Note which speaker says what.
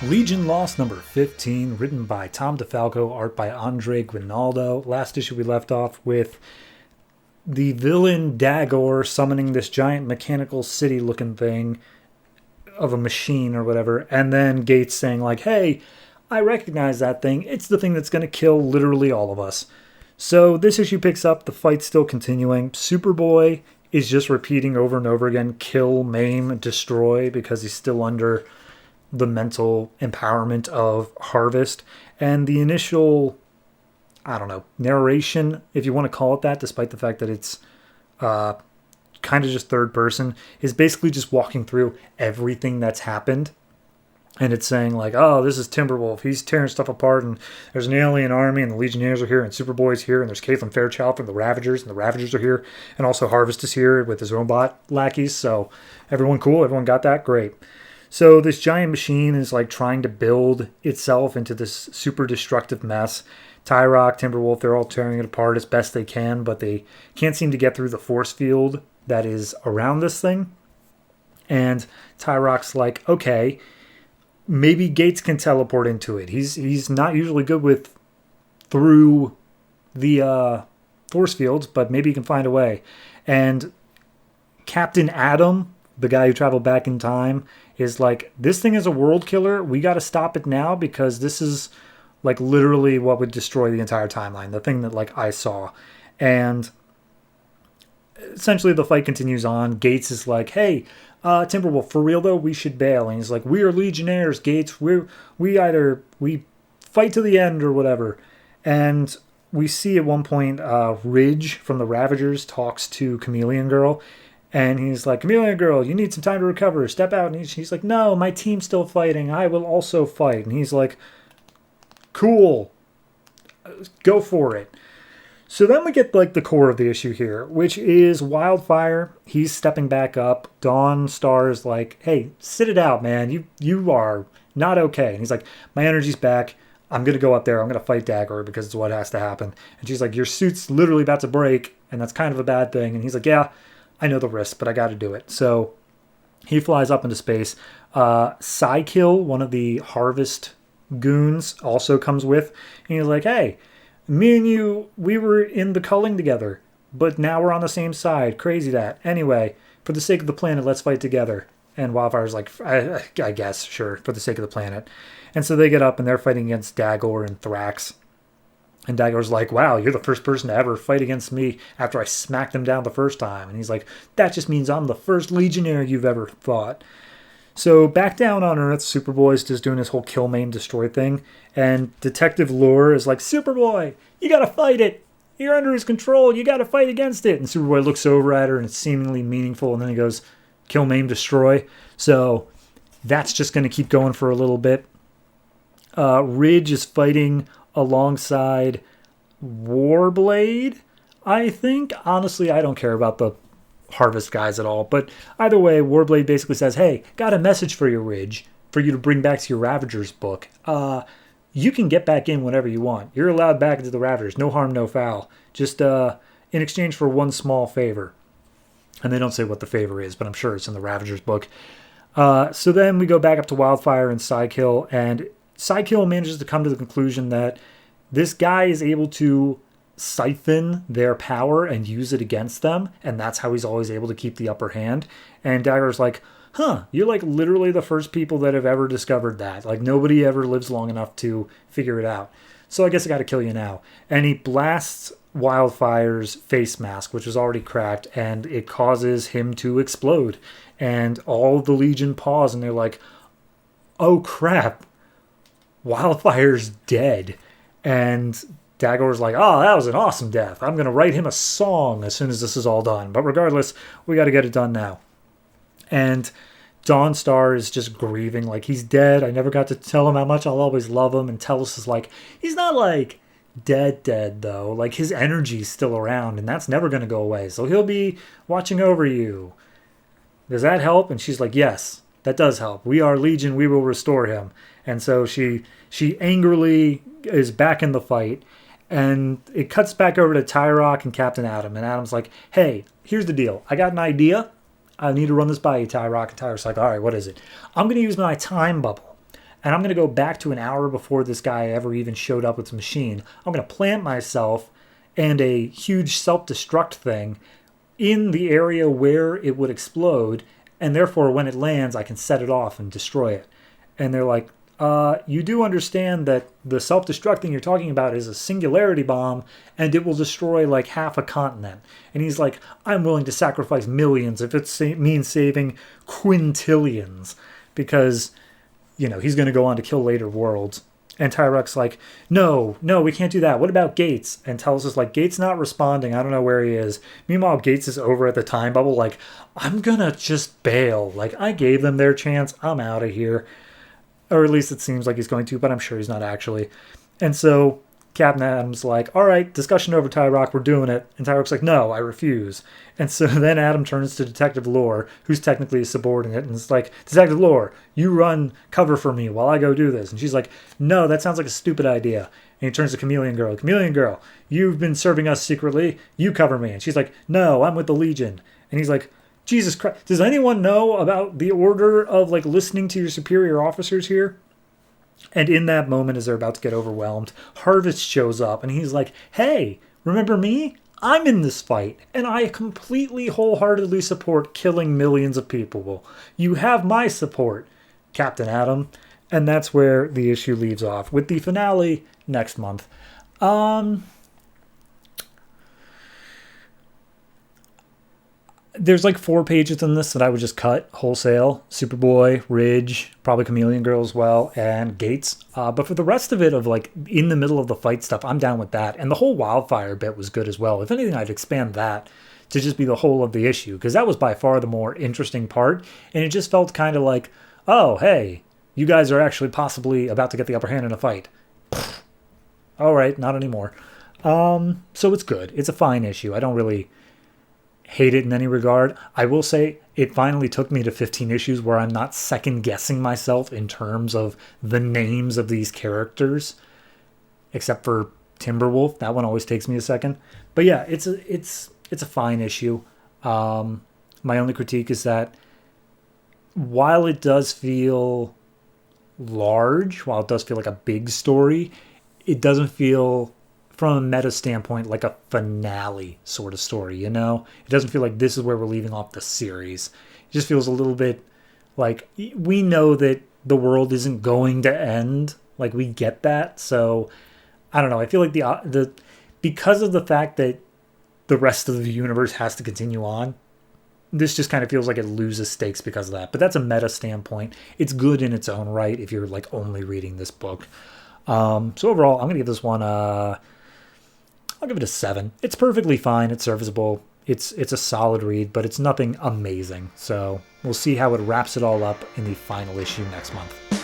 Speaker 1: Legion Lost number 15, written by Tom DeFalco, art by Andre Guinaldo. Last issue we left off with the villain Dagor summoning this giant mechanical city looking thing of a machine or whatever, and then Gates saying like, hey, I recognize that thing. It's the thing that's going to kill literally all of us. So this issue picks up, the fight's still continuing. Superboy is just repeating over and over again, kill, maim, destroy, because he's still under the mental empowerment of Harvest. And the initial, I don't know, narration, if you want to call it that, despite the fact that it's kind of just third person, is basically just walking through everything that's happened. And it's saying like, oh, this is Timberwolf. He's tearing stuff apart, and there's an alien army, and the Legionnaires are here, and Superboy's here, and there's Caitlin Fairchild from the Ravagers, and the Ravagers are here, and also Harvest is here with his robot lackeys. So everyone cool? Everyone got that? Great. So this giant machine is like trying to build itself into this super destructive mess. Tyrock, Timberwolf, they're all tearing it apart as best they can, but they can't seem to get through the force field that is around this thing. And Tyrock's like, okay, maybe Gates can teleport into it. He's not usually good with through the force fields, but maybe he can find a way. And Captain Atom, the guy who traveled back in time, is like, this thing is a world killer. We got to stop it now, because this is like literally what would destroy the entire timeline. The thing that like I saw. And essentially the fight continues on. Gates is like, hey, Timberwolf, for real though, we should bail. And he's like, we are Legionnaires, Gates. We fight to the end or whatever. And we see at one point Ridge from the Ravagers talks to Chameleon Girl. And he's like, Chameleon Girl, you need some time to recover. Step out. And she's like, no, my team's still fighting. I will also fight. And he's like, cool. Go for it. So then we get like the core of the issue here, which is Wildfire. He's stepping back up. Dawn Star's like, hey, sit it out, man. You are not okay. And he's like, my energy's back. I'm going to go up there. I'm going to fight Dagger because it's what has to happen. And she's like, your suit's literally about to break, and that's kind of a bad thing. And he's like, yeah, I know the risk, but I got to do it. So he flies up into space. Psykill, one of the Harvest goons, also comes with. And he's like, hey, me and you, we were in the culling together, but now we're on the same side. Crazy that. Anyway, for the sake of the planet, let's fight together. And Wildfire's like, I guess, sure, for the sake of the planet. And so they get up and they're fighting against Dagor and Thrax. And Dagor's like, wow, you're the first person to ever fight against me after I smacked him down the first time. And he's like, that just means I'm the first Legionnaire you've ever fought. So back down on Earth, Superboy's just doing his whole kill, maim, destroy thing. And Detective Lure is like, Superboy, you gotta fight it. You're under his control. You gotta fight against it. And Superboy looks over at her and it's seemingly meaningful. And then he goes, kill, maim, destroy. So that's just going to keep going for a little bit. Ridge is fighting alongside Warblade, I think. Honestly, I don't care about the Harvest guys at all. But either way, Warblade basically says, hey, got a message for you, Ridge, for you to bring back to your Ravagers book. You can get back in whenever you want. You're allowed back into the Ravagers. No harm, no foul. Just in exchange for one small favor. And they don't say what the favor is, but I'm sure it's in the Ravagers book. So then we go back up to Wildfire and Psykill, and Psykill manages to come to the conclusion that this guy is able to siphon their power and use it against them, and that's how he's always able to keep the upper hand. And Dagger's like, you're like literally the first people that have ever discovered that. Like nobody ever lives long enough to figure it out. So I guess I got to kill you now. And he blasts Wildfire's face mask, which is already cracked, and it causes him to explode. And all the Legion pause, and they're like, oh crap, Wildfire's dead. And Dagor's like, oh, that was an awesome death. I'm going to write him a song as soon as this is all done. But regardless, we got to get it done now. And Dawnstar is just grieving, like he's dead. I never got to tell him how much I'll always love him. And Tellus is like, he's not like dead though. Like his energy's still around, and that's never going to go away. So he'll be watching over you. Does that help? And she's like, yes, that does help. We are Legion. We will restore him. And so she angrily is back in the fight. And it cuts back over to Tyrock and Captain Atom. And Atom's like, hey, here's the deal. I got an idea. I need to run this by you, Tyrock. And Tyrock's like, all right, what is it? I'm going to use my time bubble and I'm going to go back to an hour before this guy ever even showed up with his machine. I'm going to plant myself and a huge self-destruct thing in the area where it would explode, and therefore when it lands, I can set it off and destroy it. And they're like, you do understand that the self-destruct thing you're talking about is a singularity bomb, and it will destroy like half a continent. And he's like, I'm willing to sacrifice millions if it means saving quintillions, because, you know, he's going to go on to kill later worlds. And Tyruck's like, no, we can't do that. What about Gates? And Tells us like, Gates not responding. I don't know where he is. Meanwhile, Gates is over at the time bubble like, I'm going to just bail. Like, I gave them their chance. I'm out of here. Or at least it seems like he's going to, but I'm sure he's not actually. And so Captain Adam's like, all right, discussion over, Tyrock, we're doing it. And Tyrock's like, no, I refuse. And so then Adam turns to Detective Lore, who's technically a subordinate, and it's like, Detective Lore, you run cover for me while I go do this. And she's like, no, that sounds like a stupid idea. And he turns to Chameleon Girl, you've been serving us secretly. You cover me. And she's like, no, I'm with the Legion. And he's like, Jesus Christ, does anyone know about the order of like listening to your superior officers here? And in that moment, as they're about to get overwhelmed, Harvest shows up and he's like, hey, remember me? I'm in this fight, and I completely wholeheartedly support killing millions of people. You have my support, Captain Atom. And that's where the issue leaves off, with the finale next month. There's like 4 pages in this that I would just cut wholesale. Superboy, Ridge, probably Chameleon Girl as well, and Gates. But for the rest of it, of like in the middle of the fight stuff, I'm down with that. And the whole Wildfire bit was good as well. If anything, I'd expand that to just be the whole of the issue, because that was by far the more interesting part. And it just felt kind of like, oh, hey, you guys are actually possibly about to get the upper hand in a fight. All right, not anymore. So it's good. It's a fine issue. I don't really hate it in any regard. I will say it finally took me to 15 issues where I'm not second guessing myself in terms of the names of these characters, except for Timberwolf. That one always takes me a second. But yeah, it's a fine issue. My only critique is that while it does feel large, while it does feel like a big story, it doesn't feel, from a meta standpoint, like a finale sort of story, you know? It doesn't feel like this is where we're leaving off the series. It just feels a little bit like we know that the world isn't going to end. Like, we get that. So, I don't know. I feel like the because of the fact that the rest of the universe has to continue on, this just kind of feels like it loses stakes because of that. But that's a meta standpoint. It's good in its own right if you're like only reading this book. So overall, I'm going to give this one I'll give it a 7. It's perfectly fine. It's serviceable. It's a solid read, but it's nothing amazing. So we'll see how it wraps it all up in the final issue next month.